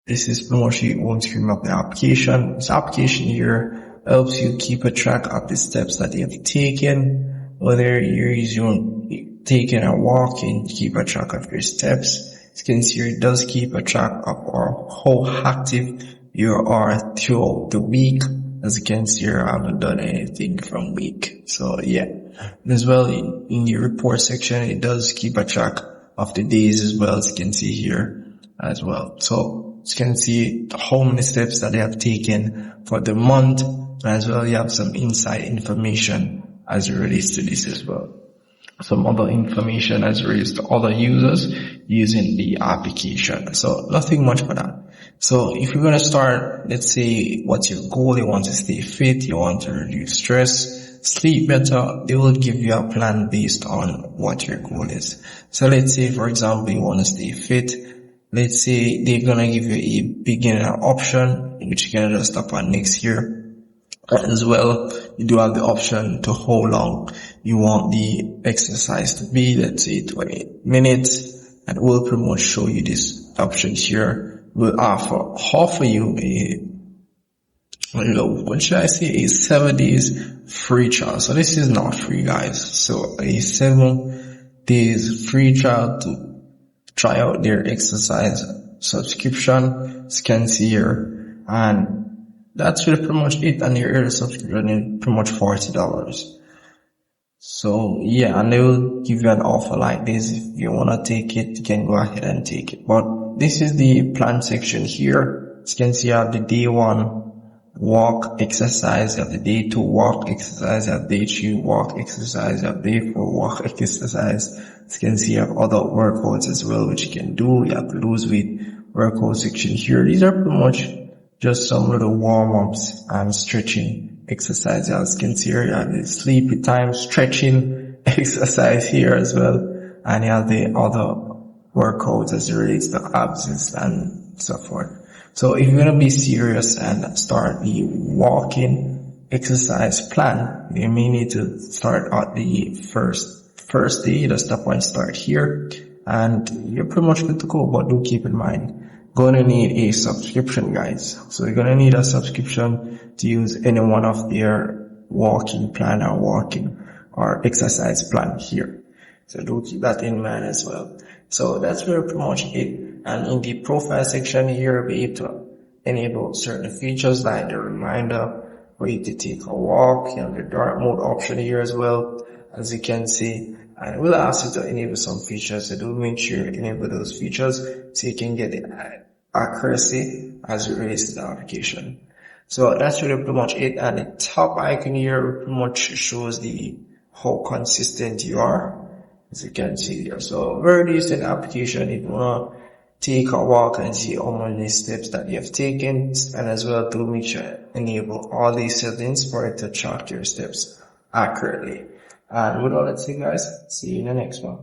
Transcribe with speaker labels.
Speaker 1: This is pretty much the home screen of the application. This application here helps you keep a track of the steps that you have taken, whether you're taking or walking, keep a track of your steps. As you can see here, it does keep a track of how active you are throughout the week. As you can see here, I haven't done anything from week. So yeah. And as well, in the report section, it does keep a track of the days as well, as you can see here as well. So as you can see how many steps that they have taken for the month. As well, you have some inside information as it relates to this as well. Some other information as it relates to other users using the application. So nothing much for that. So if you're going to start, let's say what's your goal, you want to stay fit, you want to reduce stress, sleep better, they will give you a plan based on what your goal is. So let's say, for example, you want to stay fit. Let's say they're going to give you a beginner option, which you can just tap on next year. As well, you do have the option to how long you want the exercise to be. Let's say 20 minutes, and we'll pretty much show you this option here. We'll offer you what should I say, a 7 days free trial. So this is not free, guys. So a 7 days free trial to try out their exercise subscription. As you can see here, and that's really pretty much it, and your early subscription is pretty much $40. So yeah, and they will give you an offer like this. If you wanna take it, you can go ahead and take it. But this is the plan section here. As you can see, you have the day 1 walk exercise, you have the day 2 walk exercise, you have day 3 walk exercise, you have day 4 walk exercise. As you can see, you have other workouts as well, which you can do. You have the lose weight workout section here. These are pretty much just some little warm-ups and stretching exercises. As you can see here, you have the sleepy time stretching exercise here as well. And you have the other workouts as it relates to abs and so forth. So if you're going to be serious and start the walking exercise plan, you may need to start at the first day. Just tap on start here, and you're pretty much good to go. But do keep in mind, gonna need a subscription, guys. So you're gonna need a subscription to use any one of their walking plan or exercise plan here. So do keep that in mind as well. So that's pretty much it. And in the profile section here, you'll be able to enable certain features like the reminder for you to take a walk. You have the dark mode option here as well, as you can see. And we'll ask you to enable some features, so do make sure you enable those features so you can get the accuracy as it relates to the application. So that's really pretty much it. And the top icon here pretty much shows how consistent you are, as you can see here. So very decent application if you want to take a walk and see how many steps that you have taken, and as well to make sure you enable all these settings for it to track your steps accurately. And with all that said, guys, see you in the next one.